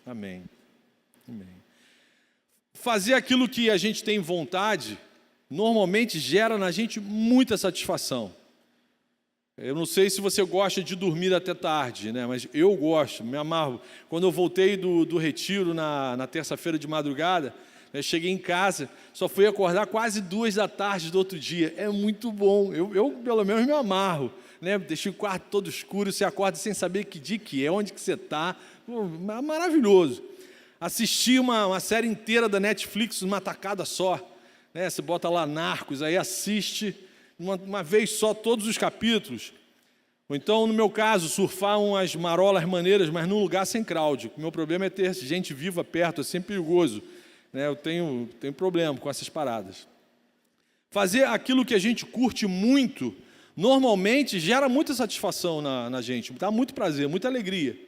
Amém. Amém. Fazer aquilo que a gente tem vontade, normalmente gera na gente muita satisfação. Eu não sei se você gosta de dormir até tarde, né? Mas eu gosto, me amarro. Quando eu voltei do retiro na terça-feira de madrugada, eu cheguei em casa, só fui acordar quase 2 da tarde do outro dia. É muito bom, eu pelo menos me amarro, né? Deixei o quarto todo escuro, você acorda sem saber que dia que é, onde que você está. Maravilhoso. Assisti uma série inteira da Netflix numa tacada só, né? Você bota lá Narcos, aí assiste uma vez só todos os capítulos. Ou então, no meu caso, surfar umas marolas maneiras, mas num lugar sem crowd. O meu problema é ter gente viva perto, é sempre perigoso, né? Eu tenho problema com essas paradas. Fazer aquilo que a gente curte muito, normalmente gera muita satisfação na gente, dá muito prazer, muita alegria.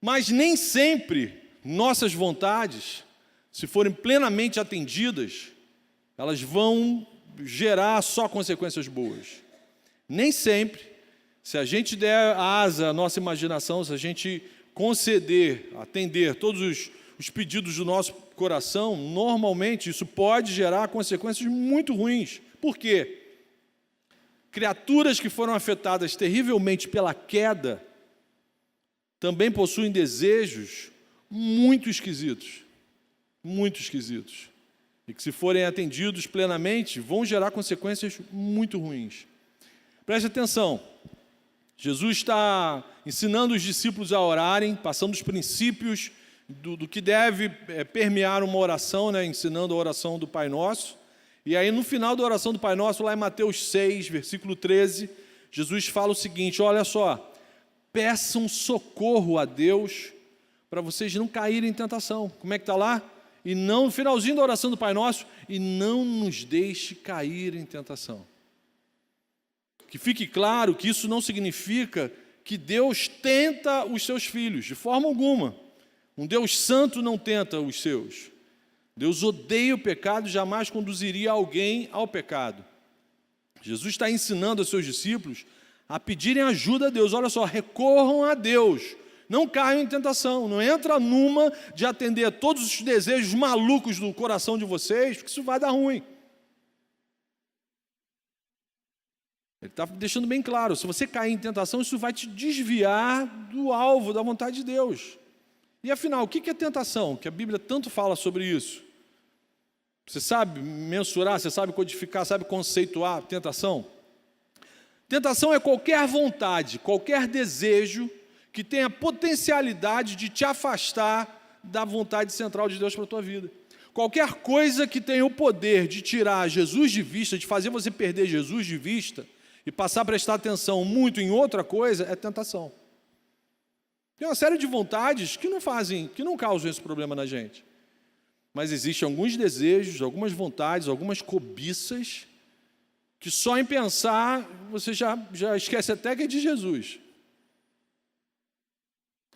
Mas nem sempre nossas vontades, se forem plenamente atendidas, elas vão gerar só consequências boas. Nem sempre, se a gente der asa à nossa imaginação, se a gente conceder, atender todos os pedidos do nosso coração, normalmente isso pode gerar consequências muito ruins. Por quê? Criaturas que foram afetadas terrivelmente pela queda também possuem desejos muito esquisitos, e que, se forem atendidos plenamente, vão gerar consequências muito ruins. Preste atenção, Jesus está ensinando os discípulos a orarem, passando os princípios do que deve permear uma oração, né? Ensinando a oração do Pai Nosso. E aí, no final da oração do Pai Nosso, lá em Mateus 6, versículo 13, Jesus fala o seguinte: olha só, peçam socorro a Deus para vocês não caírem em tentação. Como é que está lá? E não, no finalzinho da oração do Pai Nosso, e não nos deixe cair em tentação. Que fique claro que isso não significa que Deus tenta os seus filhos, de forma alguma. Um Deus santo não tenta os seus. Deus odeia o pecado e jamais conduziria alguém ao pecado. Jesus está ensinando aos seus discípulos a pedirem ajuda a Deus. Olha só, recorram a Deus. Não caiam em tentação, não entra numa de atender a todos os desejos malucos do coração de vocês, porque isso vai dar ruim. Ele está deixando bem claro, se você cair em tentação, isso vai te desviar do alvo, da vontade de Deus. E afinal, o que é tentação? Que a Bíblia tanto fala sobre isso. Você sabe mensurar, você sabe codificar, sabe conceituar tentação? Tentação é qualquer vontade, qualquer desejo que tenha a potencialidade de te afastar da vontade central de Deus para a tua vida. Qualquer coisa que tenha o poder de tirar Jesus de vista, de fazer você perder Jesus de vista e passar a prestar atenção muito em outra coisa, é tentação. Tem uma série de vontades que não causam esse problema na gente. Mas existem alguns desejos, algumas vontades, algumas cobiças, que só em pensar você já esquece até que é de Jesus.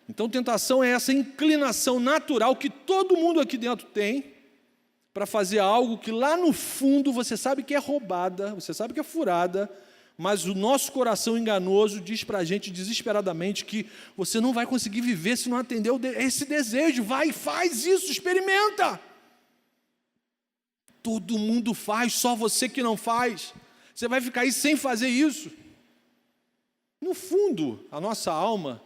Então, tentação é essa inclinação natural que todo mundo aqui dentro tem para fazer algo que lá no fundo você sabe que é roubada, você sabe que é furada, mas o nosso coração enganoso diz para a gente desesperadamente que você não vai conseguir viver se não atender esse desejo. Vai, faz isso, experimenta. Todo mundo faz, só você que não faz. Você vai ficar aí sem fazer isso. No fundo, a nossa alma,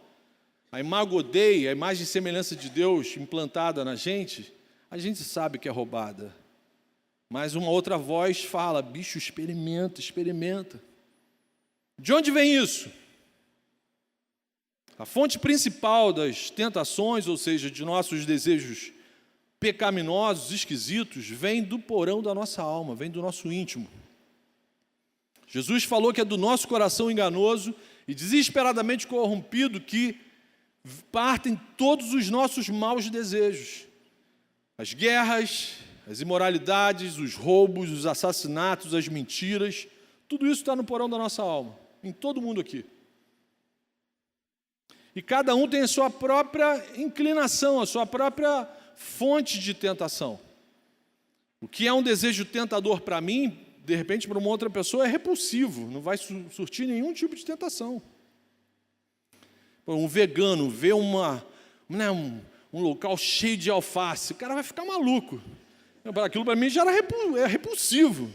a imago Dei, a imagem e semelhança de Deus implantada na gente, a gente sabe que é roubada. Mas uma outra voz fala: bicho, experimenta, experimenta. De onde vem isso? A fonte principal das tentações, ou seja, de nossos desejos pecaminosos, esquisitos, vem do porão da nossa alma, vem do nosso íntimo. Jesus falou que é do nosso coração enganoso e desesperadamente corrompido que partem todos os nossos maus desejos. As guerras, as imoralidades, os roubos, os assassinatos, as mentiras, tudo isso está no porão da nossa alma, em todo mundo aqui. E cada um tem a sua própria inclinação, a sua própria fonte de tentação. O que é um desejo tentador para mim, de repente para uma outra pessoa é repulsivo, não vai surtir nenhum tipo de tentação. Um vegano vê um local cheio de alface, o cara vai ficar maluco. Aquilo para mim já era repulsivo.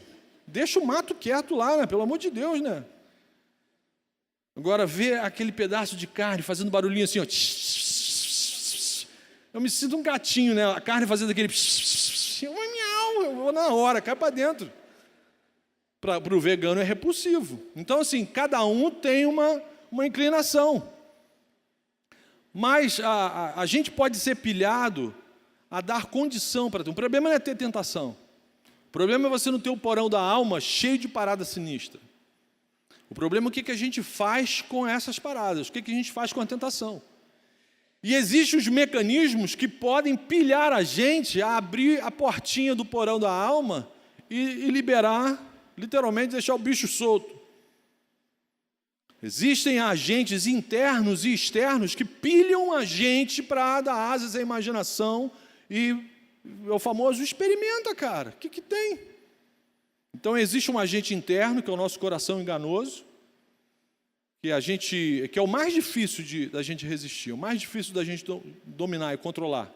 Deixa o mato quieto lá, né? Pelo amor de Deus, né? Agora, ver aquele pedaço de carne fazendo barulhinho assim, ó. Eu me sinto um gatinho, né? A carne fazendo aquele... Eu vou na hora, cai para dentro. Para o vegano é repulsivo. Então, assim, cada um tem uma inclinação. Mas a gente pode ser pilhado a dar condição para ter. O problema não é ter tentação. O problema é você não ter o porão da alma cheio de parada sinistra. O problema é o que a gente faz com essas paradas, o que a gente faz com a tentação. E existem os mecanismos que podem pilhar a gente a abrir a portinha do porão da alma e liberar, literalmente, deixar o bicho solto. Existem agentes internos e externos que pilham a gente para dar asas à imaginação e o famoso experimenta, cara, o que tem? Então existe um agente interno, que é o nosso coração enganoso, que é o mais difícil da gente resistir, o mais difícil da gente dominar e controlar.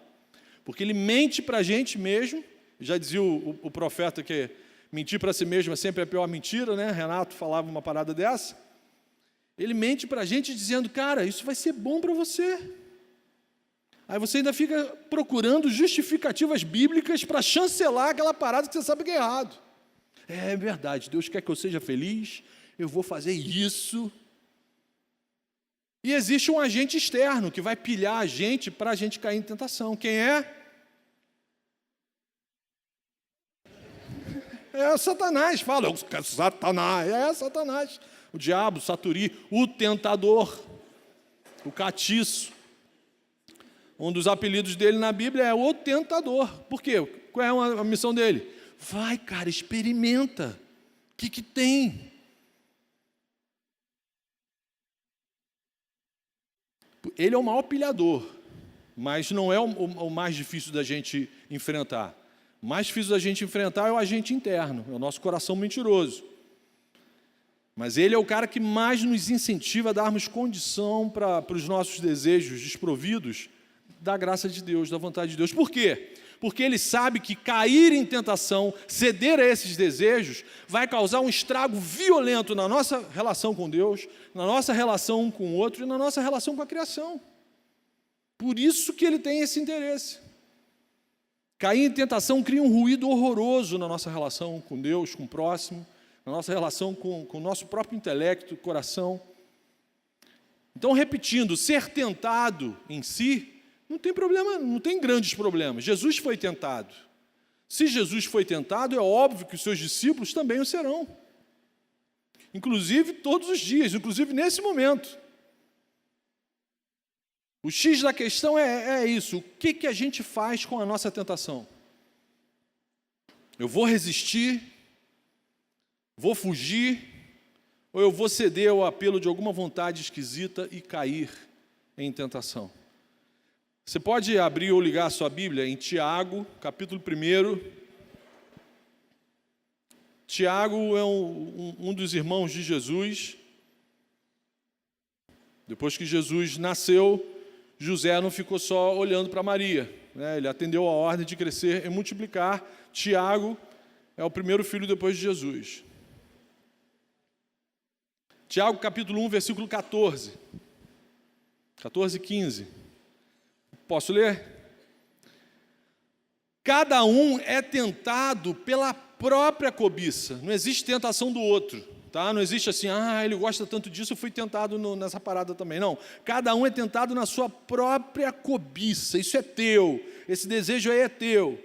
Porque ele mente para a gente mesmo, já dizia o profeta que mentir para si mesmo é sempre a pior mentira, né? Renato falava uma parada dessa. Ele mente para a gente dizendo, cara, isso vai ser bom para você. Aí você ainda fica procurando justificativas bíblicas para chancelar aquela parada que você sabe que é errado. É verdade, Deus quer que eu seja feliz, eu vou fazer isso. E existe um agente externo que vai pilhar a gente para a gente cair em tentação. Quem é? É Satanás, fala, Satanás, Satanás. O diabo, o Saturi, o tentador, o catiço. Um dos apelidos dele na Bíblia é o tentador. Por quê? Qual é a missão dele? Vai, cara, experimenta. O que tem? Ele é o maior pilhador, mas não é o mais difícil da gente enfrentar. O mais difícil da gente enfrentar é o agente interno, é o nosso coração mentiroso. Mas ele é o cara que mais nos incentiva a darmos condição para os nossos desejos desprovidos da graça de Deus, da vontade de Deus. Por quê? Porque ele sabe que cair em tentação, ceder a esses desejos, vai causar um estrago violento na nossa relação com Deus, na nossa relação um com o outro e na nossa relação com a criação. Por isso que ele tem esse interesse. Cair em tentação cria um ruído horroroso na nossa relação com Deus, com o próximo, na nossa relação com o nosso próprio intelecto, coração. Então, repetindo, ser tentado em si não tem problema, não tem grandes problemas. Jesus foi tentado. Se Jesus foi tentado, é óbvio que os seus discípulos também o serão. Inclusive todos os dias, inclusive nesse momento. O X da questão é isso. O que a gente faz com a nossa tentação? Eu vou resistir? Vou fugir? Ou eu vou ceder ao apelo de alguma vontade esquisita e cair em tentação? Você pode abrir ou ligar a sua Bíblia em Tiago, capítulo 1. Tiago é um dos irmãos de Jesus. Depois que Jesus nasceu, José não ficou só olhando para Maria, né? Ele atendeu a ordem de crescer e multiplicar. Tiago é o primeiro filho depois de Jesus. Tiago, capítulo 1, versículo 14. 14 e 15. Posso ler? Cada um é tentado pela própria cobiça. Não existe tentação do outro, tá? Não existe assim, ele gosta tanto disso, eu fui tentado nessa parada também. Não, cada um é tentado na sua própria cobiça. Isso é teu, esse desejo aí é teu.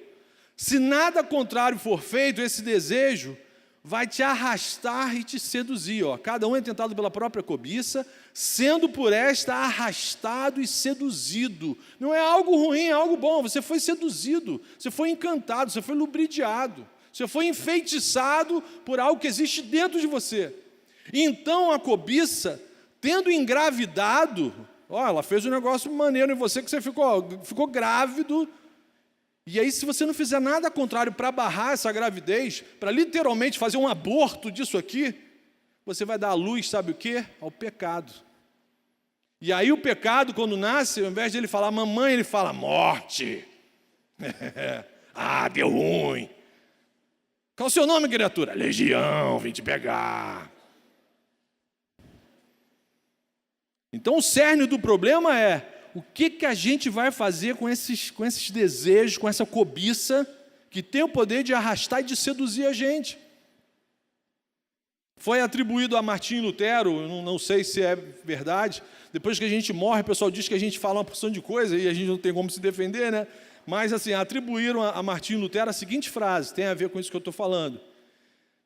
Se nada contrário for feito, esse desejo vai te arrastar e te seduzir. Cada um é tentado pela própria cobiça, sendo por esta arrastado e seduzido. Não é algo ruim, é algo bom. Você foi seduzido, você foi encantado, você foi lubridiado, você foi enfeitiçado por algo que existe dentro de você. Então a cobiça, tendo engravidado, ela fez um negócio maneiro em você que você ficou grávido. E aí, se você não fizer nada contrário para barrar essa gravidez, para literalmente fazer um aborto disso aqui, você vai dar à luz, sabe o quê? Ao pecado. E aí o pecado, quando nasce, ao invés de ele falar mamãe, ele fala morte. Ah, deu ruim. Qual o seu nome, criatura? Legião, vim te pegar. Então o cerne do problema é o que a gente vai fazer com esses desejos, com essa cobiça que tem o poder de arrastar e de seduzir a gente. Foi atribuído a Martim Lutero, não sei se é verdade, depois que a gente morre, o pessoal diz que a gente fala uma porção de coisa e a gente não tem como se defender, né? Mas assim, atribuíram a Martim Lutero a seguinte frase, tem a ver com isso que eu estou falando.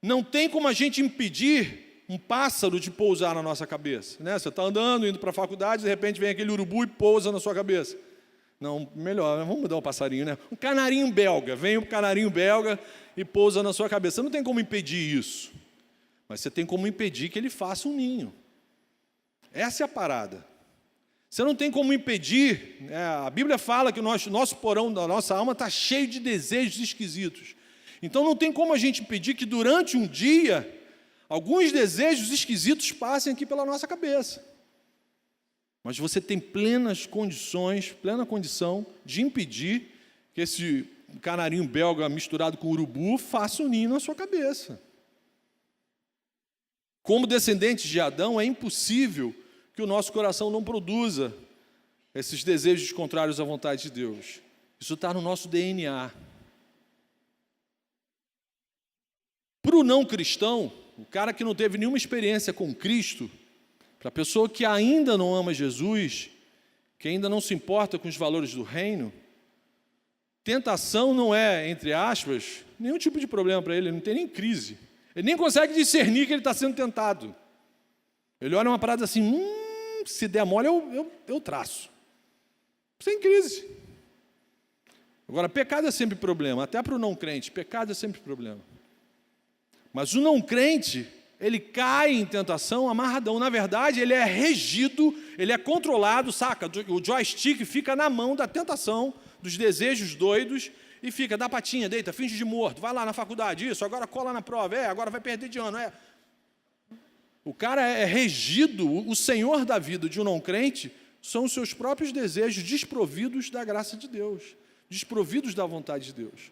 Não tem como a gente impedir um pássaro de pousar na nossa cabeça, né? Você está andando, indo para a faculdade, de repente vem aquele urubu e pousa na sua cabeça. Não, melhor, vamos mudar o passarinho, né? Um canarinho belga, vem um canarinho belga e pousa na sua cabeça. Você não tem como impedir isso, mas você tem como impedir que ele faça um ninho. Essa é a parada. Você não tem como impedir, a Bíblia fala que o nosso porão da nossa alma está cheio de desejos esquisitos. Então não tem como a gente impedir que durante um dia, alguns desejos esquisitos passem aqui pela nossa cabeça. Mas você tem plena condição de impedir que esse canarinho belga misturado com urubu faça um ninho na sua cabeça. Como descendentes de Adão, é impossível que o nosso coração não produza esses desejos contrários à vontade de Deus. Isso está no nosso DNA. Para o não cristão, o cara que não teve nenhuma experiência com Cristo, para a pessoa que ainda não ama Jesus, que ainda não se importa com os valores do reino, tentação não é, entre aspas, nenhum tipo de problema para ele, não tem nem crise. Ele nem consegue discernir que ele está sendo tentado. Ele olha uma parada assim, se der mole eu traço. Sem crise. Agora, pecado é sempre problema, até para o não crente, pecado é sempre problema. Mas o não crente, ele cai em tentação amarradão. Na verdade, ele é regido, ele é controlado, saca? O joystick fica na mão da tentação, dos desejos doidos, e fica, dá patinha, deita, finge de morto, vai lá na faculdade, isso, agora cola na prova, agora vai perder de ano, O cara é regido, o senhor da vida de um não crente são os seus próprios desejos desprovidos da graça de Deus, desprovidos da vontade de Deus.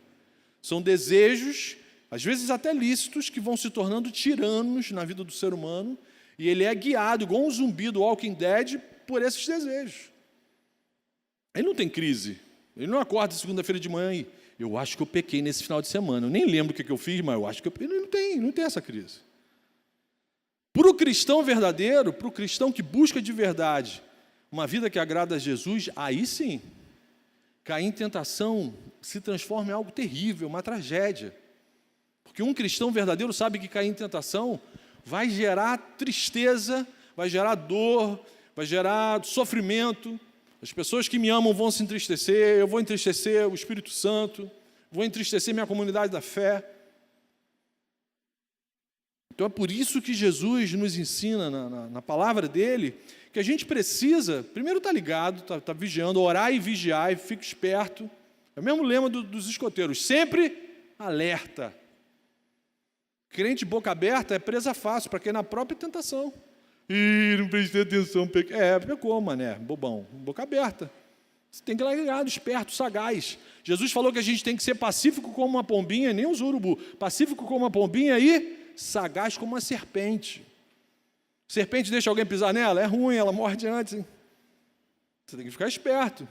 São desejos, às vezes até lícitos, que vão se tornando tiranos na vida do ser humano, e ele é guiado, igual um zumbi do Walking Dead, por esses desejos. Ele não tem crise, ele não acorda segunda-feira de manhã e eu acho que eu pequei nesse final de semana, eu nem lembro o que eu fiz, mas eu acho que ele não tem essa crise. Para o cristão verdadeiro, para o cristão que busca de verdade uma vida que agrada a Jesus, aí sim, cair em tentação se transforma em algo terrível, uma tragédia. Porque um cristão verdadeiro sabe que cair em tentação vai gerar tristeza, vai gerar dor, vai gerar sofrimento. As pessoas que me amam vão se entristecer, eu vou entristecer o Espírito Santo, vou entristecer minha comunidade da fé. Então é por isso que Jesus nos ensina na palavra dele, que a gente precisa, primeiro estar ligado, estar vigiando, orar e vigiar, e fica esperto. É o mesmo lema dos escoteiros, sempre alerta. Crente boca aberta é presa fácil, para quem é na própria tentação. Ih, não prestei atenção, pecou, mané, bobão, boca aberta. Você tem que estar ligado, esperto, sagaz. Jesus falou que a gente tem que ser pacífico como uma pombinha, nem os urubu, pacífico como uma pombinha e sagaz como uma serpente. Serpente deixa alguém pisar nela? É ruim, ela morde antes. Hein? Você tem que ficar esperto.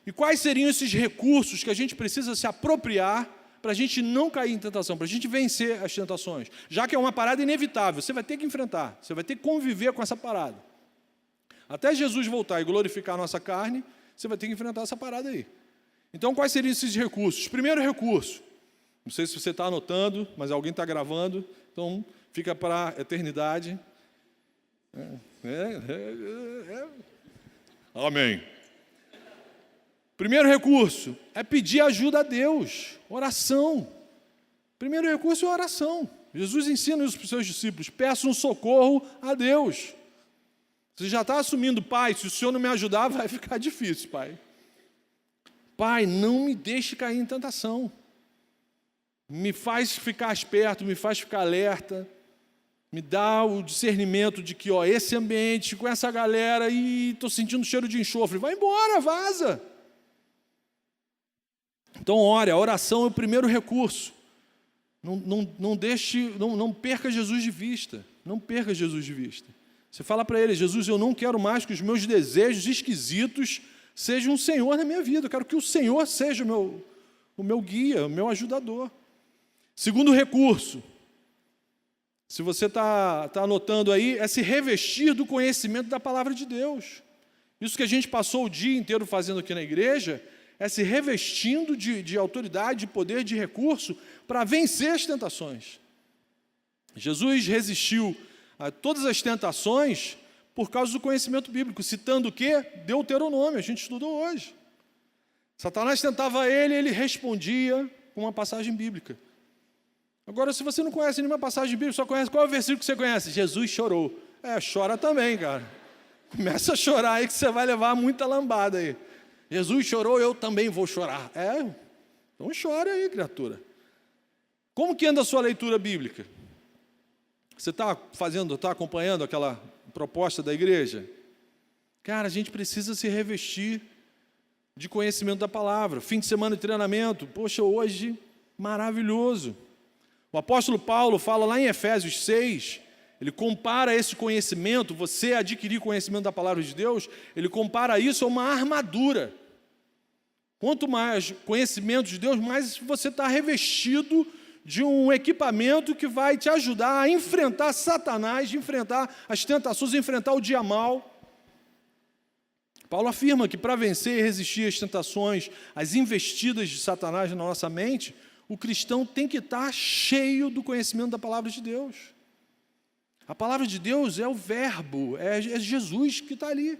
E quais seriam esses recursos que a gente precisa se apropriar para a gente não cair em tentação, para a gente vencer as tentações? Já que é uma parada inevitável, você vai ter que enfrentar, você vai ter que conviver com essa parada. Até Jesus voltar e glorificar a nossa carne, você vai ter que enfrentar essa parada aí. Então, quais seriam esses recursos? Primeiro recurso, não sei se você está anotando, mas alguém está gravando, então fica para a eternidade. Amém. Primeiro recurso é pedir ajuda a Deus, oração. Primeiro recurso é oração. Jesus ensina isso para os seus discípulos, peça um socorro a Deus. Você já está assumindo, pai, se o Senhor não me ajudar, vai ficar difícil, pai. Pai, não me deixe cair em tentação. Me faz ficar esperto, me faz ficar alerta. Me dá o discernimento de que, esse ambiente, com essa galera, e estou sentindo cheiro de enxofre. Vai embora, vaza. Então, ore, a oração é o primeiro recurso. Não perca Jesus de vista. Não perca Jesus de vista. Você fala para ele: Jesus, eu não quero mais que os meus desejos esquisitos sejam o Senhor na minha vida. Eu quero que o Senhor seja o meu guia, o meu ajudador. Segundo recurso, se você está anotando aí, é se revestir do conhecimento da palavra de Deus. Isso que a gente passou o dia inteiro fazendo aqui na igreja, é se revestindo de autoridade, de poder, de recurso, para vencer as tentações. Jesus resistiu a todas as tentações por causa do conhecimento bíblico, citando o quê? Deuteronômio, a gente estudou hoje. Satanás tentava ele respondia com uma passagem bíblica. Agora, se você não conhece nenhuma passagem bíblica, só conhece, qual é o versículo que você conhece? Jesus chorou. Chora também, cara. Começa a chorar aí que você vai levar muita lambada aí. Jesus chorou, eu também vou chorar. Então chore aí, criatura. Como que anda a sua leitura bíblica? Você está acompanhando aquela proposta da igreja? Cara, a gente precisa se revestir de conhecimento da palavra. Fim de semana de treinamento, poxa, hoje, maravilhoso. O apóstolo Paulo fala lá em Efésios 6, ele compara esse conhecimento, você adquirir conhecimento da palavra de Deus, ele compara isso a uma armadura. Quanto mais conhecimento de Deus, mais você está revestido de um equipamento que vai te ajudar a enfrentar Satanás, enfrentar as tentações, enfrentar o dia mal. Paulo afirma que para vencer e resistir às tentações, às investidas de Satanás na nossa mente, o cristão tem que estar cheio do conhecimento da palavra de Deus. A palavra de Deus é o verbo, é Jesus que está ali.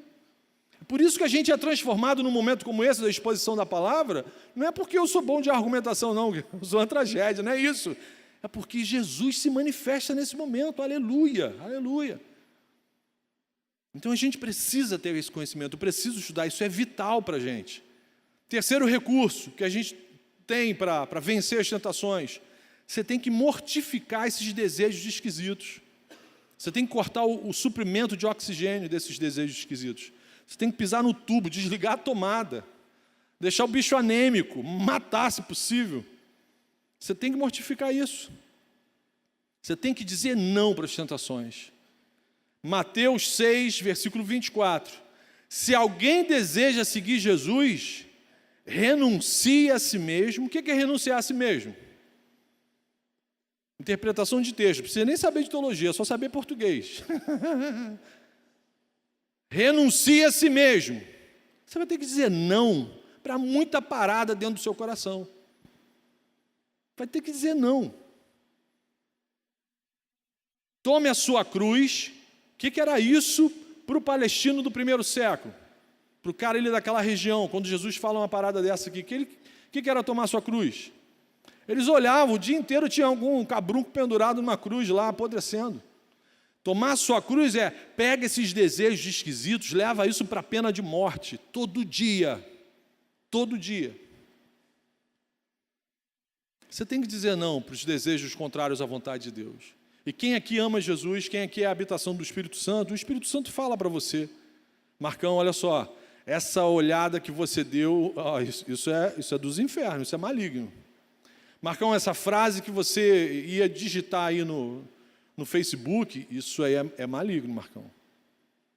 Por isso que a gente é transformado num momento como esse da exposição da palavra, não é porque eu sou bom de argumentação não, eu sou uma tragédia, não é isso. É porque Jesus se manifesta nesse momento, aleluia, aleluia. Então a gente precisa ter esse conhecimento, eu preciso estudar, isso é vital para a gente. Terceiro recurso que a gente tem para vencer as tentações, você tem que mortificar esses desejos esquisitos. Você tem que cortar o suprimento de oxigênio desses desejos esquisitos. Você tem que pisar no tubo, desligar a tomada, deixar o bicho anêmico, matar se possível. Você tem que mortificar isso. Você tem que dizer não para as tentações. Mateus 6, versículo 24. Se alguém deseja seguir Jesus, renuncie a si mesmo. O que é renunciar a si mesmo? Interpretação de texto, não precisa nem saber de teologia, é só saber português. Renuncie a si mesmo. Você vai ter que dizer não para muita parada dentro do seu coração. Vai ter que dizer não. Tome a sua cruz. O que era isso para o palestino do primeiro século? Para o cara daquela região, quando Jesus fala uma parada dessa aqui, o que era tomar a sua cruz? Eles olhavam, o dia inteiro tinha algum cabrunco pendurado numa cruz lá, apodrecendo. Tomar a sua cruz pega esses desejos esquisitos, leva isso para a pena de morte, todo dia. Todo dia. Você tem que dizer não para os desejos contrários à vontade de Deus. E quem aqui ama Jesus, quem aqui é a habitação do Espírito Santo, o Espírito Santo fala para você: Marcão, olha só, essa olhada que você deu, isso é dos infernos, isso é maligno. Marcão, essa frase que você ia digitar aí no Facebook, isso aí é maligno, Marcão.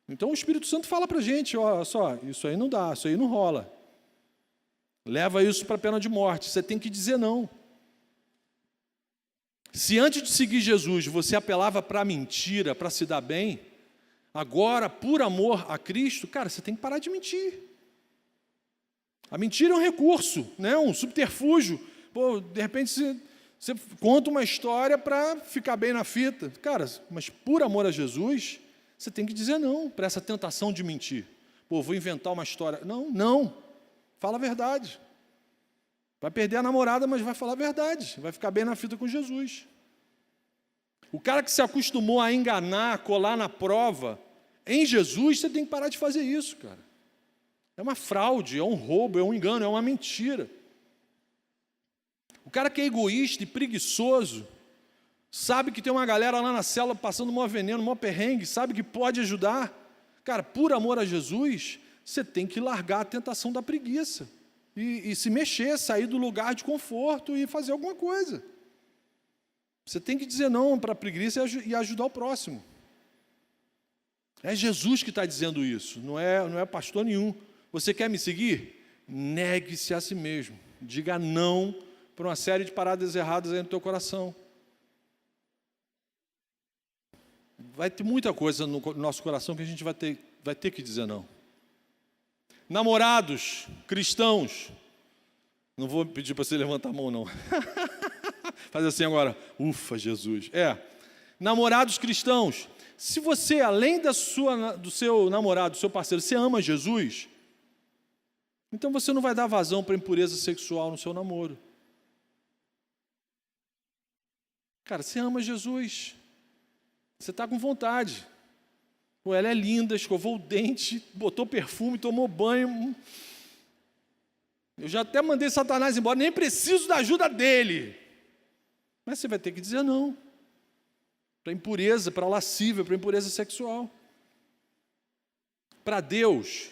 Então o Espírito Santo fala para a gente, olha só, isso aí não dá, isso aí não rola. Leva isso para a pena de morte, você tem que dizer não. Se antes de seguir Jesus você apelava para a mentira, para se dar bem, agora, por amor a Cristo, cara, você tem que parar de mentir. A mentira é um recurso, né? Um subterfúgio. Pô, de repente você conta uma história para ficar bem na fita. Cara, mas por amor a Jesus, você tem que dizer não para essa tentação de mentir. Pô, vou inventar uma história. Não. Fala a verdade. Vai perder a namorada, mas vai falar a verdade. Vai ficar bem na fita com Jesus. O cara que se acostumou a enganar, colar na prova, em Jesus, você tem que parar de fazer isso, cara. É uma fraude, é um roubo, é um engano, é uma mentira. O cara que é egoísta e preguiçoso, sabe que tem uma galera lá na célula passando maior veneno, maior perrengue, sabe que pode ajudar. Cara, por amor a Jesus, você tem que largar a tentação da preguiça e se mexer, sair do lugar de conforto e fazer alguma coisa. Você tem que dizer não para a preguiça e ajudar o próximo. É Jesus que está dizendo isso, não é pastor nenhum. Você quer me seguir? Negue-se a si mesmo. Diga não para uma série de paradas erradas aí no teu coração. Vai ter muita coisa no nosso coração que a gente vai ter que dizer não. Namorados, cristãos. Não vou pedir para você levantar a mão, não. Faz assim agora. Ufa, Jesus. Namorados cristãos. Se você, além do seu namorado, do seu parceiro, você ama Jesus, então você não vai dar vazão para impureza sexual no seu namoro. Cara, você ama Jesus. Você está com vontade. Pô, ela é linda, escovou o dente, botou perfume, tomou banho. Eu já até mandei Satanás embora, nem preciso da ajuda dele. Mas você vai ter que dizer não. Para impureza, para lascívia, para impureza sexual. Para Deus,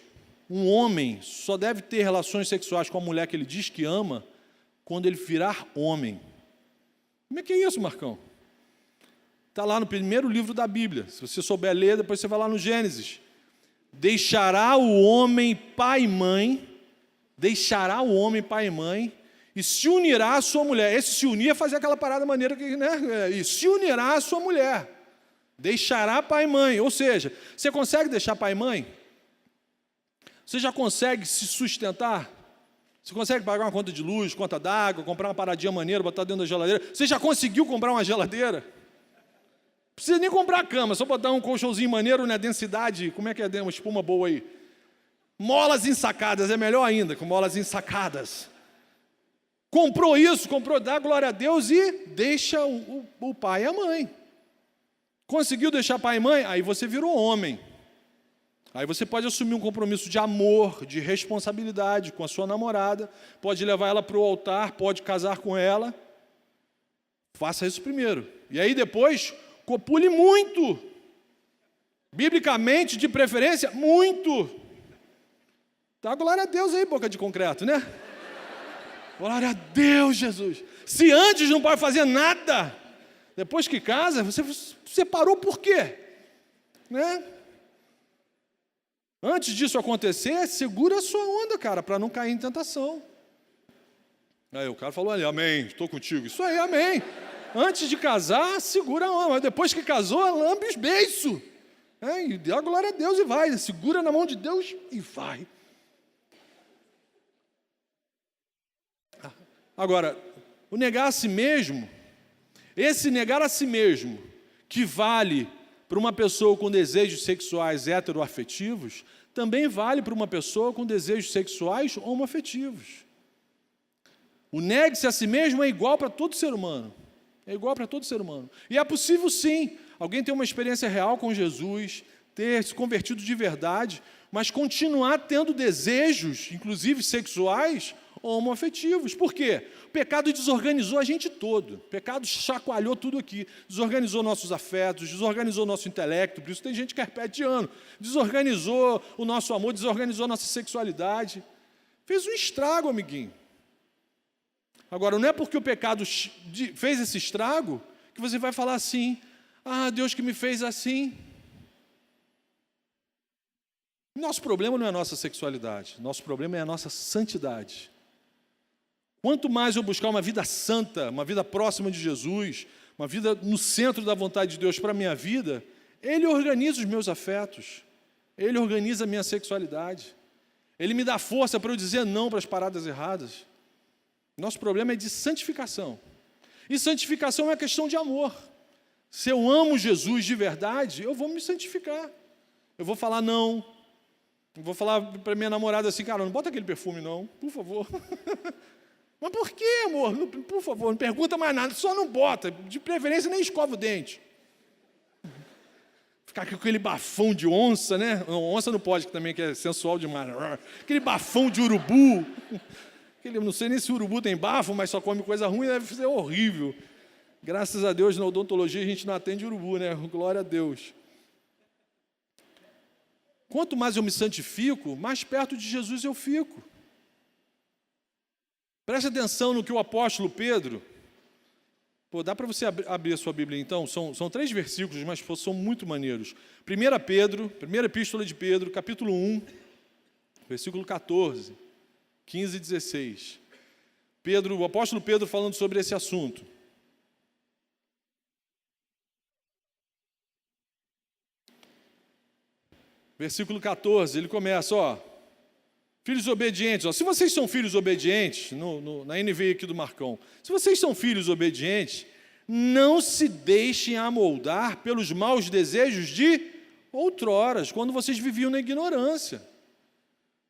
um homem só deve ter relações sexuais com a mulher que ele diz que ama quando ele virar homem. Como é que é isso, Marcão? Está lá no primeiro livro da Bíblia. Se você souber ler, depois você vai lá no Gênesis. Deixará o homem pai e mãe, e se unirá à sua mulher. Esse se unir é fazer aquela parada maneira que, né? E se unirá à sua mulher. Deixará pai e mãe. Ou seja, você consegue deixar pai e mãe? Você já consegue se sustentar? Você consegue pagar uma conta de luz, conta d'água, comprar uma paradinha maneira, botar dentro da geladeira? Você já conseguiu comprar uma geladeira? Não precisa nem comprar a cama, só botar um colchãozinho maneiro, né? Densidade, como é que é uma espuma boa aí? Molas ensacadas, é melhor ainda, com molas ensacadas. Comprou isso, dá glória a Deus e deixa o pai e a mãe. Conseguiu deixar pai e mãe? Aí você virou homem. Aí você pode assumir um compromisso de amor, de responsabilidade com a sua namorada, pode levar ela para o altar, pode casar com ela. Faça isso primeiro. E aí depois, copule muito. Biblicamente, de preferência, muito. Dá glória a Deus aí, boca de concreto, né? Glória a Deus, Jesus. Se antes não pode fazer nada, depois que casa, você separou por quê? Né? Antes disso acontecer, segura a sua onda, cara, para não cair em tentação. Aí o cara falou ali, amém, estou contigo. Isso aí, amém. Antes de casar, segura a onda. Mas depois que casou, lambe os beiços. E dá glória a Deus e vai. Segura na mão de Deus e vai. Agora, o negar a si mesmo, esse negar a si mesmo, que vale para uma pessoa com desejos sexuais heteroafetivos, também vale para uma pessoa com desejos sexuais homoafetivos. O negue-se a si mesmo é igual para todo ser humano. É igual para todo ser humano. E é possível sim, alguém ter uma experiência real com Jesus, ter se convertido de verdade, mas continuar tendo desejos, inclusive sexuais, homoafetivos. Por quê? O pecado desorganizou a gente todo. O pecado chacoalhou tudo aqui. Desorganizou nossos afetos, desorganizou nosso intelecto, por isso tem gente que é carpetiano. Desorganizou o nosso amor, desorganizou a nossa sexualidade. Fez um estrago, amiguinho. Agora, não é porque o pecado fez esse estrago que você vai falar assim, Deus que me fez assim. Nosso problema não é a nossa sexualidade, nosso problema é a nossa santidade. Quanto mais eu buscar uma vida santa, uma vida próxima de Jesus, uma vida no centro da vontade de Deus para a minha vida, Ele organiza os meus afetos, Ele organiza a minha sexualidade, Ele me dá força para eu dizer não para as paradas erradas. Nosso problema é de santificação. E santificação é uma questão de amor. Se eu amo Jesus de verdade, eu vou me santificar. Eu vou falar não. Eu vou falar para minha namorada assim, cara, não bota aquele perfume não, por favor. Mas por quê, amor? Por favor, não pergunta mais nada, só não bota. De preferência, nem escova o dente. Ficar com aquele bafão de onça, né? Não, onça não pode, que também que é sensual demais. Aquele bafão de urubu. Não sei nem se o urubu tem bafo, mas só come coisa ruim, deve ser horrível. Graças a Deus, na odontologia a gente não atende urubu, né? Glória a Deus. Quanto mais eu me santifico, mais perto de Jesus eu fico. Preste atenção no que o apóstolo Pedro... dá para você abrir a sua Bíblia então? São 3 versículos, mas são muito maneiros. 1 Pedro, primeira epístola de Pedro, capítulo 1, versículo 14, 15 e 16. O apóstolo Pedro falando sobre esse assunto. Versículo 14, ele começa, filhos obedientes. Se vocês são filhos obedientes, na NVI aqui do Marcão, se vocês são filhos obedientes, não se deixem amoldar pelos maus desejos de outroras, quando vocês viviam na ignorância.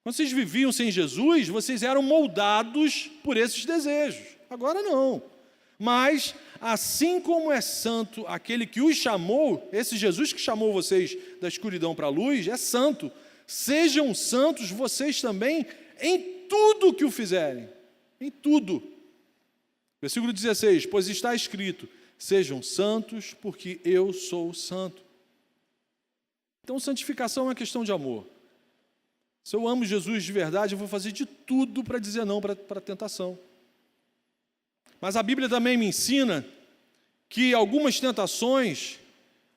Quando vocês viviam sem Jesus, vocês eram moldados por esses desejos. Agora não. Mas, assim como é santo aquele que os chamou, esse Jesus que chamou vocês da escuridão para a luz, é santo. Sejam santos vocês também em tudo que o fizerem. Em tudo. Versículo 16, pois está escrito, sejam santos porque eu sou santo. Então, santificação é uma questão de amor. Se eu amo Jesus de verdade, eu vou fazer de tudo para dizer não para a tentação. Mas a Bíblia também me ensina que algumas tentações,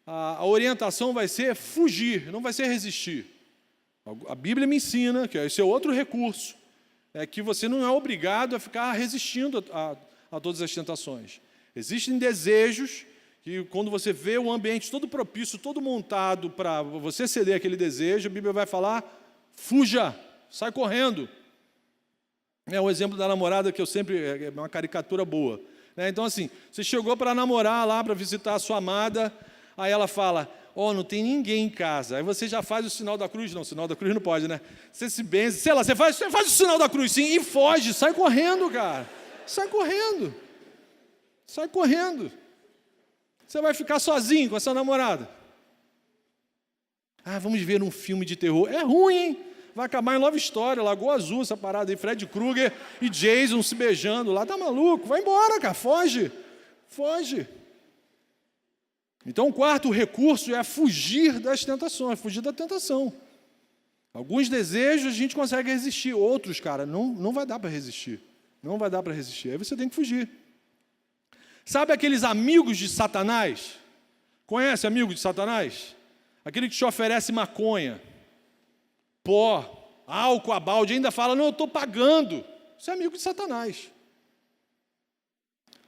a orientação vai ser fugir, não vai ser resistir. A Bíblia me ensina, que esse é outro recurso, é que você não é obrigado a ficar resistindo a todas as tentações. Existem desejos que, quando você vê o ambiente todo propício, todo montado para você ceder aquele desejo, a Bíblia vai falar, fuja, sai correndo. É o exemplo da namorada que eu sempre... é uma caricatura boa. Então, assim, você chegou para namorar lá, para visitar a sua amada, aí ela fala, não tem ninguém em casa. Aí você já faz o sinal da cruz. Não, o sinal da cruz não pode, né? Você se benze, sei lá, você faz o sinal da cruz, sim, e foge, sai correndo, cara. Sai correndo. Sai correndo. Você vai ficar sozinho com essa namorada. Vamos ver um filme de terror. É ruim, hein? Vai acabar em Love Story, Lagoa Azul, essa parada aí, Fred Krueger e Jason se beijando lá. Tá maluco? Vai embora, cara, foge. Foge. Então, o quarto recurso é fugir das tentações, fugir da tentação. Alguns desejos a gente consegue resistir, outros, cara, não vai dar para resistir. Não vai dar para resistir. Aí você tem que fugir. Sabe aqueles amigos de Satanás? Conhece amigo de Satanás? Aquele que te oferece maconha, pó, álcool a balde, ainda fala, não, eu estou pagando. Isso é amigo de Satanás.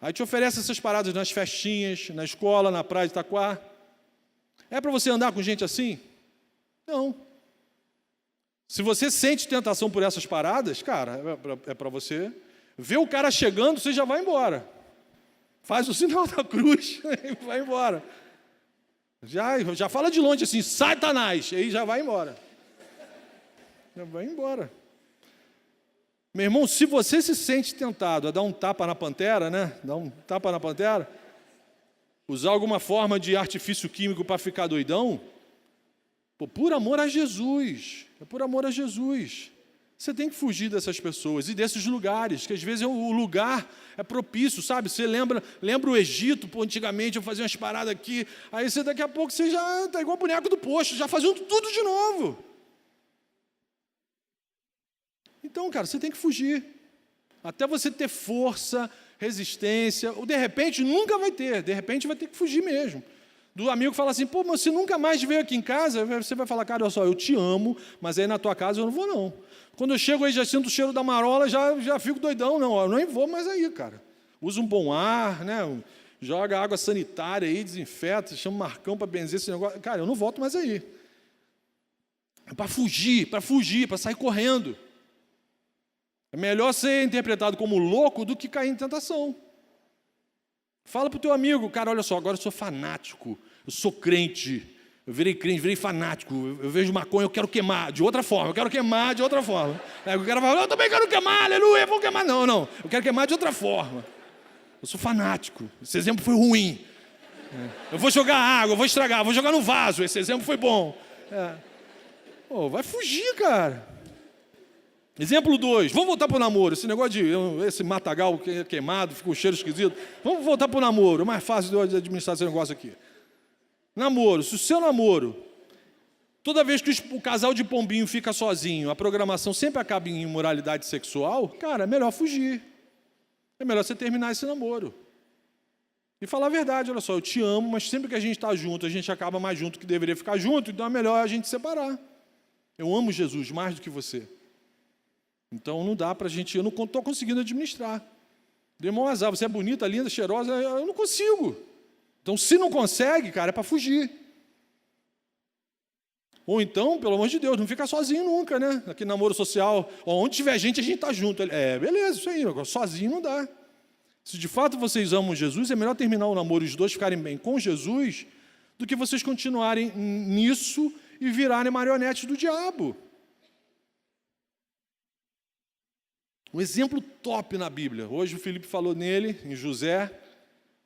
Aí te oferece essas paradas nas festinhas, na escola, na praia de Itaquá. É para você andar com gente assim? Não. Se você sente tentação por essas paradas, cara, é para você ver o cara chegando, você já vai embora. Faz o sinal da cruz e vai embora. Já fala de longe assim, Satanás, aí já vai embora. Já vai embora. Meu irmão, se você se sente tentado a dar um tapa na pantera, né? Dar um tapa na pantera, usar alguma forma de artifício químico para ficar doidão, por amor a Jesus, é por amor a Jesus. Você tem que fugir dessas pessoas e desses lugares, que às vezes o lugar é propício, sabe? Você lembra o Egito, antigamente eu fazia umas paradas aqui, aí daqui a pouco você já está igual boneco do posto, já fazendo tudo de novo. Então, cara, você tem que fugir. Até você ter força, resistência, ou de repente nunca vai ter, de repente vai ter que fugir mesmo. Do amigo que fala assim, mas você nunca mais veio aqui em casa, você vai falar, cara, olha só, eu te amo, mas aí na tua casa eu não vou não. Quando eu chego aí, já sinto o cheiro da marola, já fico doidão, não, eu nem vou mais aí, cara. Usa um bom ar, né? Joga água sanitária aí, desinfeta, chama o Marcão para benzer esse negócio. Cara, eu não volto mais aí. É para fugir, para sair correndo. É melhor ser interpretado como louco do que cair em tentação. Fala para o teu amigo, cara, olha só, agora eu sou fanático, eu sou crente, eu virei crente, virei fanático, eu vejo maconha, eu quero queimar de outra forma, Aí o cara fala, eu também quero queimar, aleluia, vou queimar. Não, eu quero queimar de outra forma. Eu sou fanático, esse exemplo foi ruim. Eu vou jogar água, eu vou estragar, vou jogar no vaso, esse exemplo foi bom. Vai fugir, cara. Exemplo 2, vamos voltar para o namoro. Esse negócio de esse matagal queimado, fica um cheiro esquisito. Vamos voltar para o namoro, é mais fácil de administrar esse negócio aqui. Namoro, se o seu namoro, toda vez que o casal de pombinho fica sozinho, a programação sempre acaba em imoralidade sexual, cara, é melhor fugir. É melhor você terminar esse namoro. E falar a verdade, olha só, eu te amo, mas sempre que a gente está junto, a gente acaba mais junto que deveria ficar junto, então é melhor a gente separar. Eu amo Jesus mais do que você. Então não dá para a gente, eu não estou conseguindo administrar. Dei um azar, você é bonita, linda, cheirosa, eu não consigo. Então se não consegue, cara, é para fugir. Ou então, pelo amor de Deus, não fica sozinho nunca, né? Aqui namoro social, onde tiver gente, a gente está junto. Beleza, isso aí, sozinho não dá. Se de fato vocês amam Jesus, é melhor terminar o namoro e os dois ficarem bem com Jesus do que vocês continuarem nisso e virarem marionetes do diabo. Um exemplo top na Bíblia. Hoje o Felipe falou nele, em José.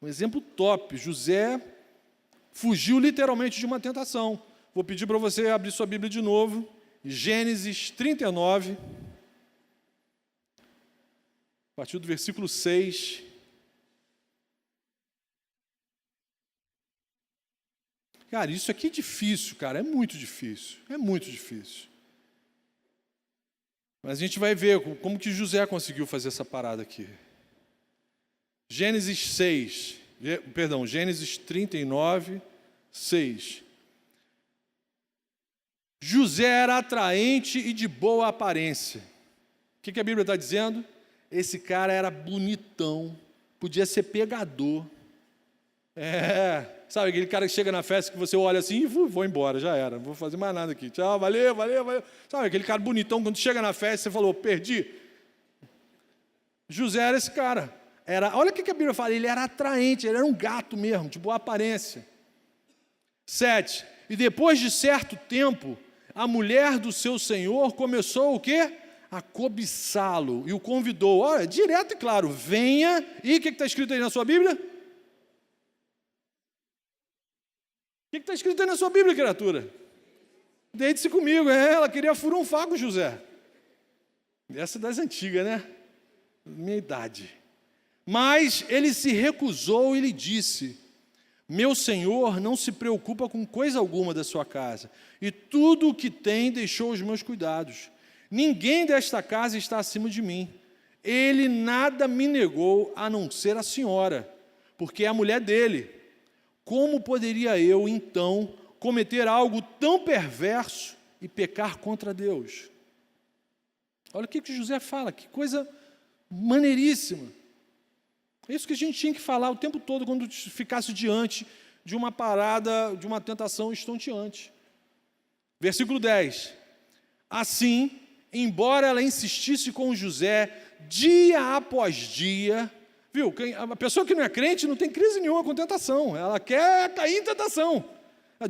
Um exemplo top. José fugiu literalmente de uma tentação. Vou pedir para você abrir sua Bíblia de novo. Gênesis 39. A partir do versículo 6. Cara, isso aqui é difícil, cara. É muito difícil. É muito difícil. Mas a gente vai ver como que José conseguiu fazer essa parada aqui. Gênesis 39, 6. José era atraente e de boa aparência. O que a Bíblia está dizendo? Esse cara era bonitão, podia ser pegador. Sabe aquele cara que chega na festa que você olha assim e vou embora, já era, não vou fazer mais nada aqui. Tchau, valeu. Sabe aquele cara bonitão, quando chega na festa você falou, perdi. José era esse cara. Olha o que a Bíblia fala, ele era atraente, ele era um gato mesmo, de boa aparência. 7. E depois de certo tempo, a mulher do seu senhor começou o quê? A cobiçá-lo e o convidou. Olha, direto e claro, venha. E o que está escrito aí na sua Bíblia? O que está escrito aí na sua Bíblia, criatura? Deite-se comigo. Ela queria furunfar com José. Essa das antigas, né? Minha idade. Mas ele se recusou e lhe disse: meu senhor não se preocupa com coisa alguma da sua casa, e tudo o que tem deixou os meus cuidados. Ninguém desta casa está acima de mim. Ele nada me negou a não ser a senhora, porque é a mulher dele. Como poderia eu, então, cometer algo tão perverso e pecar contra Deus? Olha o que José fala, que coisa maneiríssima. É isso que a gente tinha que falar o tempo todo quando ficasse diante de uma parada, de uma tentação estonteante. Versículo 10. Assim, embora ela insistisse com José dia após dia, viu? A pessoa que não é crente não tem crise nenhuma com tentação, ela quer cair em tentação.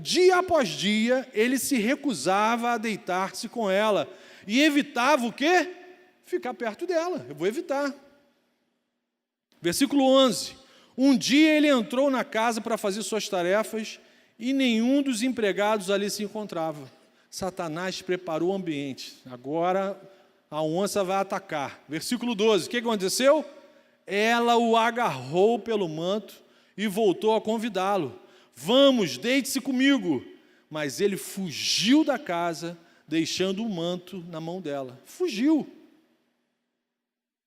Dia após dia, ele se recusava a deitar-se com ela e evitava o quê? Ficar perto dela, eu vou evitar. Versículo 11. Um dia ele entrou na casa para fazer suas tarefas e nenhum dos empregados ali se encontrava. Satanás preparou o ambiente. Agora a onça vai atacar. Versículo 12. O que aconteceu? Ela o agarrou pelo manto e voltou a convidá-lo. Vamos, deite-se comigo. Mas ele fugiu da casa, deixando o manto na mão dela. Fugiu.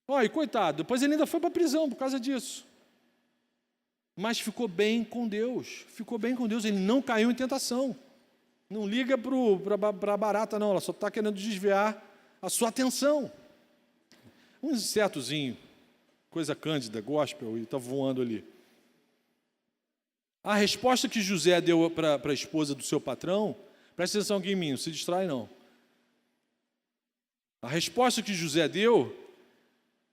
Olha, coitado, depois ele ainda foi para a prisão por causa disso. Mas ficou bem com Deus. Ficou bem com Deus, ele não caiu em tentação. Não liga para a barata, não. Ela só está querendo desviar a sua atenção. Um insetozinho, coisa cândida, gospel, e está voando ali. A resposta que José deu para a esposa do seu patrão, presta atenção aqui em mim, não se distrai não. A resposta que José deu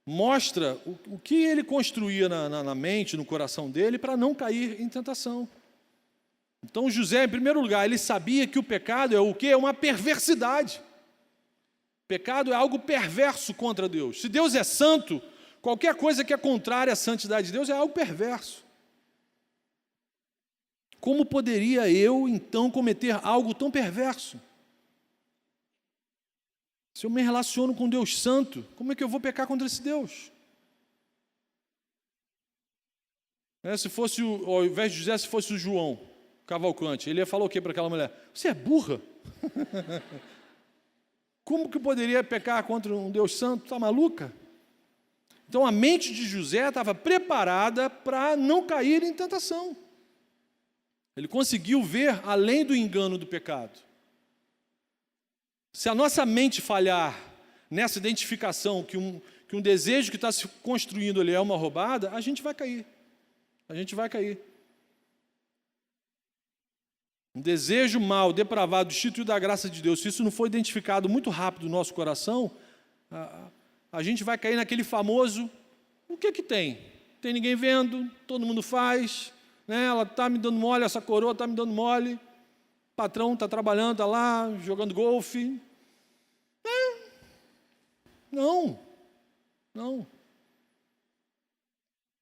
mostra o que ele construía na mente, no coração dele, para não cair em tentação. Então José, em primeiro lugar, ele sabia que o pecado é o quê? É uma perversidade. Pecado é algo perverso contra Deus. Se Deus é santo, qualquer coisa que é contrária à santidade de Deus é algo perverso. Como poderia eu, então, cometer algo tão perverso? Se eu me relaciono com Deus Santo, como é que eu vou pecar contra esse Deus? Se fosse, ao invés de José, se fosse o João Cavalcante, ele ia falar o quê para aquela mulher? Você é burra? Como que poderia pecar contra um Deus Santo? Está maluca? Então a mente de José estava preparada para não cair em tentação. Ele conseguiu ver além do engano do pecado. Se a nossa mente falhar nessa identificação que um desejo que está se construindo ali é uma roubada, a gente vai cair. A gente vai cair. Um desejo mau, depravado, destituído da graça de Deus, se isso não for identificado muito rápido no nosso coração, a gente vai cair naquele famoso, o que que tem? Tem ninguém vendo, todo mundo faz, né? Ela está me dando mole, essa coroa está me dando mole, o patrão está trabalhando, está lá, jogando golfe. Não.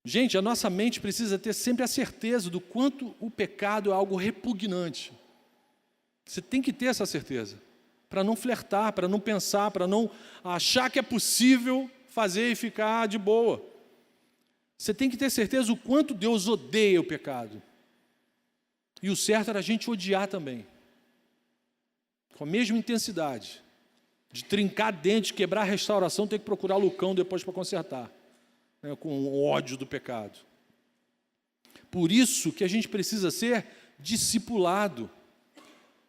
Gente, a nossa mente precisa ter sempre a certeza do quanto o pecado é algo repugnante. Você tem que ter essa certeza, para não flertar, para não pensar, para não achar que é possível fazer e ficar de boa. Você tem que ter certeza o quanto Deus odeia o pecado. E o certo era a gente odiar também, com a mesma intensidade, de trincar dente, quebrar a restauração, ter que procurar lucão depois para consertar. Com ódio do pecado. Por isso que a gente precisa ser discipulado.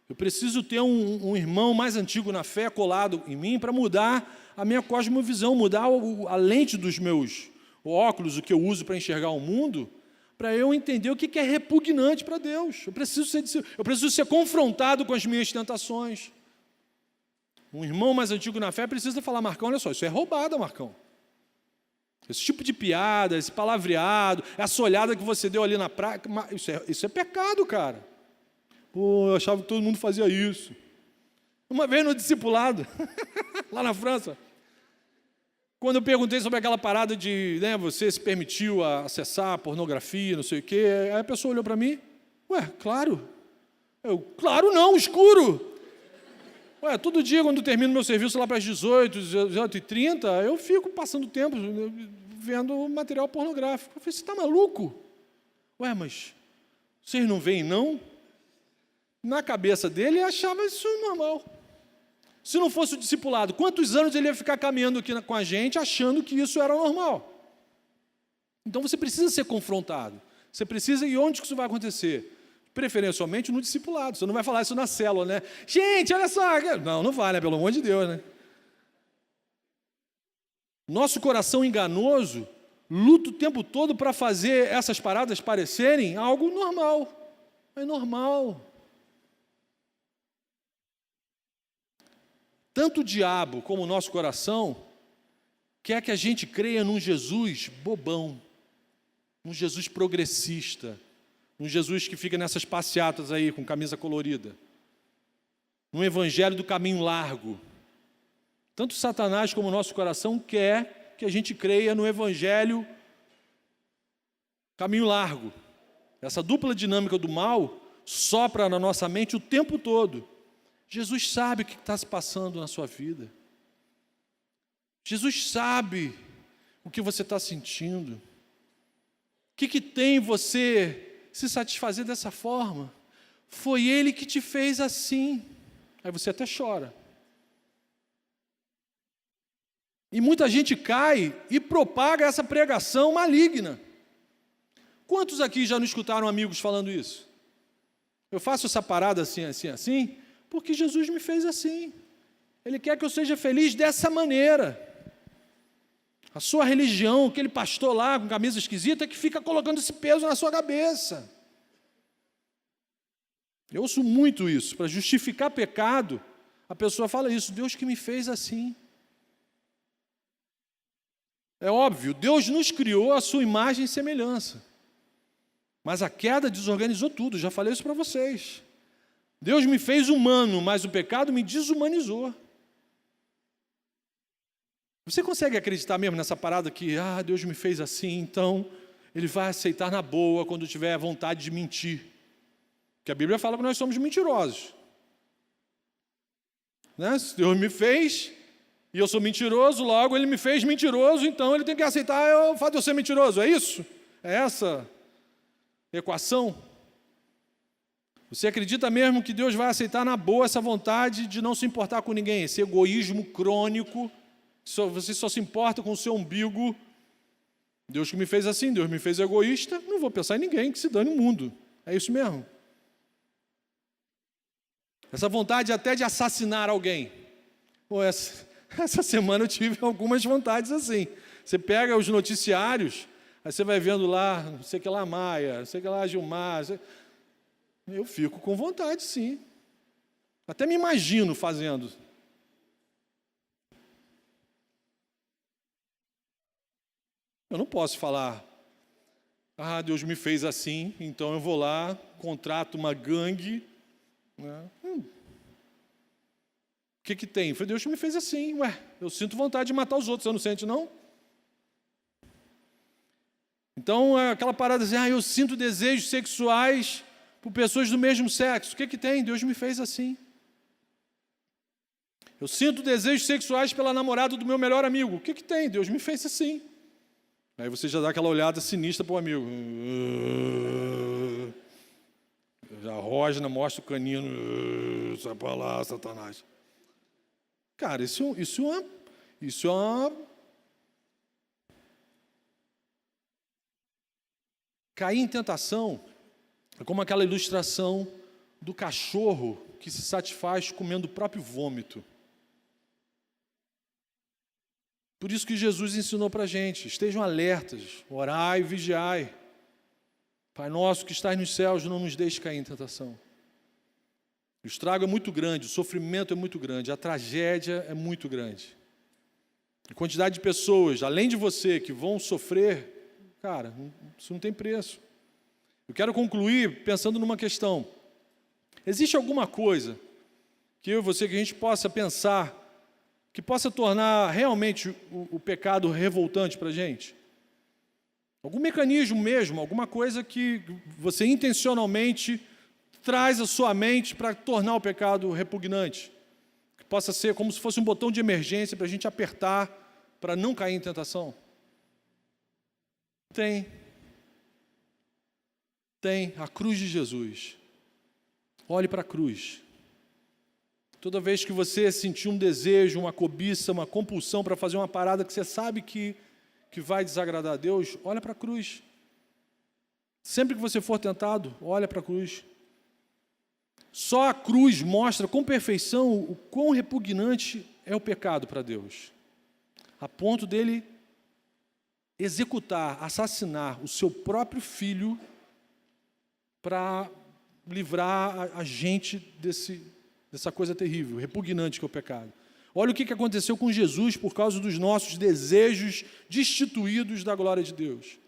Eu preciso ter um irmão mais antigo na fé colado em mim para mudar a minha cosmovisão, mudar a lente dos meus óculos, o que eu uso para enxergar o mundo, para eu entender o que é repugnante para Deus. Eu preciso ser confrontado com as minhas tentações. Um irmão mais antigo na fé precisa falar: Marcão, olha só, isso é roubada, Marcão. Esse tipo de piada, esse palavreado, essa olhada que você deu ali na praia, isso é pecado, cara. Pô, eu achava que todo mundo fazia isso. Uma vez no discipulado, lá na França, quando eu perguntei sobre aquela parada de, você se permitiu acessar pornografia, não sei o quê, aí a pessoa olhou para mim, claro. Claro não, escuro. Todo dia, quando eu termino meu serviço lá para as 18h30, eu fico passando tempo vendo material pornográfico. Eu falei: você está maluco? Mas vocês não veem, não? Na cabeça dele, ele achava isso normal. Se não fosse o discipulado, quantos anos ele ia ficar caminhando aqui com a gente, achando que isso era normal? Então você precisa ser confrontado. Você precisa, e onde que isso vai acontecer? Preferencialmente no discipulado. Você não vai falar isso na célula, né? Gente, olha só. Não vai, né? Pelo amor de Deus, né? Nosso coração enganoso luta o tempo todo para fazer essas paradas parecerem algo normal. É normal. Tanto o diabo como o nosso coração quer que a gente creia num Jesus bobão, num Jesus progressista, um Jesus que fica nessas passeatas aí com camisa colorida, um evangelho do caminho largo. Tanto Satanás como o nosso coração quer que a gente creia no evangelho caminho largo. Essa dupla dinâmica do mal sopra na nossa mente o tempo todo. Jesus sabe o que está se passando na sua vida. Jesus sabe o que você está sentindo. O que tem você se satisfazer dessa forma? Foi Ele que te fez assim. Aí você até chora. E muita gente cai e propaga essa pregação maligna. Quantos aqui já não escutaram amigos falando isso? Eu faço essa parada assim, porque Jesus me fez assim. Ele quer que eu seja feliz dessa maneira. A sua religião, aquele pastor lá com camisa esquisita, que fica colocando esse peso na sua cabeça. Eu ouço muito isso. Para justificar pecado, a pessoa fala isso: Deus que me fez assim. É óbvio, Deus nos criou à sua imagem e semelhança. Mas a queda desorganizou tudo, já falei isso para vocês. Deus me fez humano, mas o pecado me desumanizou. Você consegue acreditar mesmo nessa parada que, Deus me fez assim, então Ele vai aceitar na boa quando tiver vontade de mentir? Porque a Bíblia fala que nós somos mentirosos. Né? Se Deus me fez, E eu sou mentiroso, logo ele me fez mentiroso, então ele tem que aceitar o fato de eu ser mentiroso. É isso? É essa equação? Você acredita mesmo que Deus vai aceitar na boa essa vontade de não se importar com ninguém, esse egoísmo crônico, você só se importa com o seu umbigo? Deus que me fez assim, Deus me fez egoísta, não vou pensar em ninguém, que se dane o mundo. É isso mesmo? Essa vontade até de assassinar alguém. Pô, essa semana eu tive algumas vontades assim. Você pega os noticiários, aí você vai vendo lá, não sei o que lá Maia, não sei o que lá Gilmar. Eu fico com vontade, sim. Até me imagino fazendo. Eu não posso falar, Deus me fez assim, então eu vou lá, contrato uma gangue. Né? O que tem? Foi Deus que me fez assim. Eu sinto vontade de matar os outros, você não sente, não? Então, aquela parada assim, eu sinto desejos sexuais por pessoas do mesmo sexo. O que tem? Deus me fez assim. Eu sinto desejos sexuais pela namorada do meu melhor amigo. O que tem? Deus me fez assim. Aí você já dá aquela olhada sinistra para o amigo. Já rosna, mostra o canino. Sai para lá, Satanás. Cara, isso é uma... Cair em tentação é como aquela ilustração do cachorro que se satisfaz comendo o próprio vômito. Por isso que Jesus ensinou para a gente, estejam alertas, orai e vigiai. Pai nosso que estás nos céus, não nos deixe cair em tentação. O estrago é muito grande, o sofrimento é muito grande, a tragédia é muito grande. A quantidade de pessoas, além de você, que vão sofrer, cara, isso não tem preço. Eu quero concluir pensando numa questão. Existe alguma coisa que eu e você, que a gente possa pensar, que possa tornar realmente o pecado revoltante para a gente? Algum mecanismo mesmo, alguma coisa que você intencionalmente traz à sua mente para tornar o pecado repugnante? Que possa ser como se fosse um botão de emergência para a gente apertar para não cair em tentação? Tem a cruz de Jesus. Olhe para a cruz. Toda vez que você sentir um desejo, uma cobiça, uma compulsão para fazer uma parada que você sabe que vai desagradar a Deus, olha para a cruz. Sempre que você for tentado, olha para a cruz. Só a cruz mostra com perfeição o quão repugnante é o pecado para Deus, a ponto dele executar, assassinar o seu próprio filho para livrar a gente dessa coisa terrível, repugnante que é o pecado. Olha o que aconteceu com Jesus por causa dos nossos desejos destituídos da glória de Deus.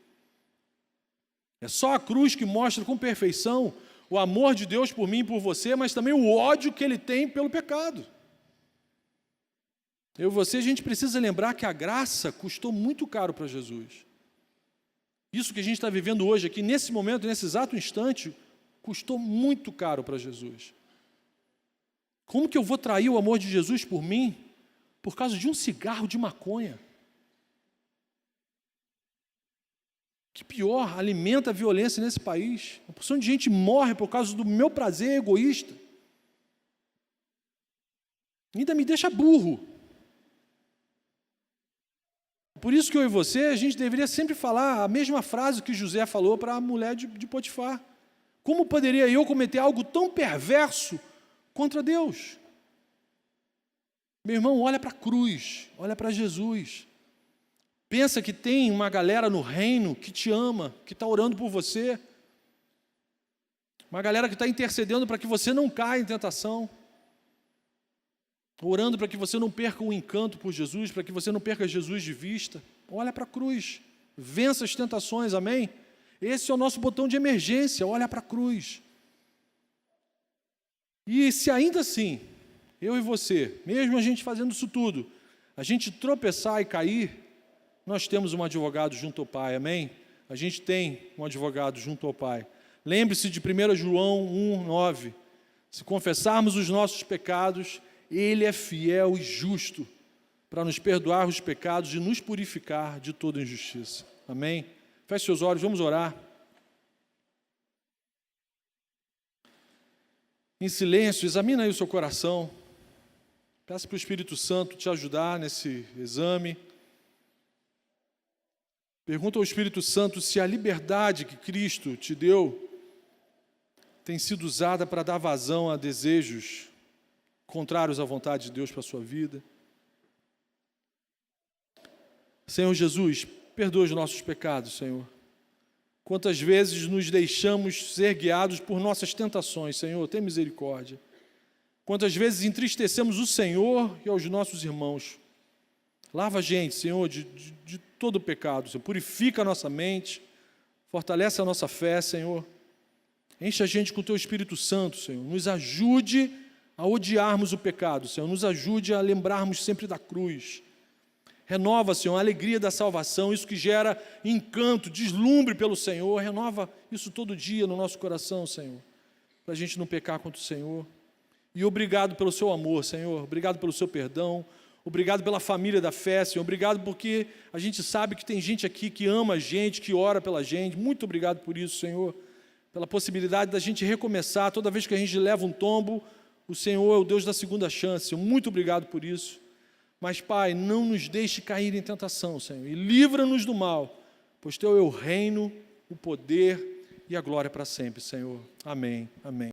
É só a cruz que mostra com perfeição o amor de Deus por mim e por você, mas também o ódio que Ele tem pelo pecado. Eu e você, a gente precisa lembrar que a graça custou muito caro para Jesus. Isso que a gente está vivendo hoje aqui, nesse momento, nesse exato instante, custou muito caro para Jesus. Como que eu vou trair o amor de Jesus por mim por causa de um cigarro de maconha? Que pior, alimenta a violência nesse país. Uma porção de gente morre por causa do meu prazer egoísta. Ainda me deixa burro. Por isso que eu e você, a gente deveria sempre falar a mesma frase que José falou para a mulher de Potifar. Como poderia eu cometer algo tão perverso contra Deus? Meu irmão, olha para a cruz, olha para Jesus. Pensa que tem uma galera no reino que te ama, que está orando por você. Uma galera que está intercedendo para que você não caia em tentação. Orando para que você não perca o encanto por Jesus, para que você não perca Jesus de vista. Olha para a cruz, vença as tentações, amém? Esse é o nosso botão de emergência, olha para a cruz. E se ainda assim, eu e você, mesmo a gente fazendo isso tudo, a gente tropeçar e cair, nós temos um advogado junto ao Pai, amém? A gente tem um advogado junto ao Pai. Lembre-se de 1 João 1,9. Se confessarmos os nossos pecados, Ele é fiel e justo para nos perdoar os pecados e nos purificar de toda injustiça. Amém? Feche seus olhos, vamos orar. Em silêncio, examina aí o seu coração. Peça para o Espírito Santo te ajudar nesse exame. Pergunta ao Espírito Santo se a liberdade que Cristo te deu tem sido usada para dar vazão a desejos contrários à vontade de Deus para a sua vida. Senhor Jesus, perdoa os nossos pecados, Senhor. Quantas vezes nos deixamos ser guiados por nossas tentações, Senhor, tem misericórdia. Quantas vezes entristecemos o Senhor e aos nossos irmãos. Lava a gente, Senhor, de todo o pecado, Senhor. Purifica a nossa mente, fortalece a nossa fé, Senhor. Enche a gente com o Teu Espírito Santo, Senhor. Nos ajude a odiarmos o pecado, Senhor. Nos ajude a lembrarmos sempre da cruz. Renova, Senhor, a alegria da salvação, isso que gera encanto, deslumbre pelo Senhor. Renova isso todo dia no nosso coração, Senhor, para a gente não pecar contra o Senhor. E obrigado pelo Seu amor, Senhor. Obrigado pelo Seu perdão. Obrigado pela família da fé, Senhor. Obrigado porque a gente sabe que tem gente aqui que ama a gente, que ora pela gente. Muito obrigado por isso, Senhor. Pela possibilidade da gente recomeçar. Toda vez que a gente leva um tombo, o Senhor é o Deus da segunda chance, Senhor. Muito obrigado por isso. Mas, Pai, não nos deixe cair em tentação, Senhor, e livra-nos do mal, pois Teu é o reino, o poder e a glória para sempre, Senhor. Amém, amém.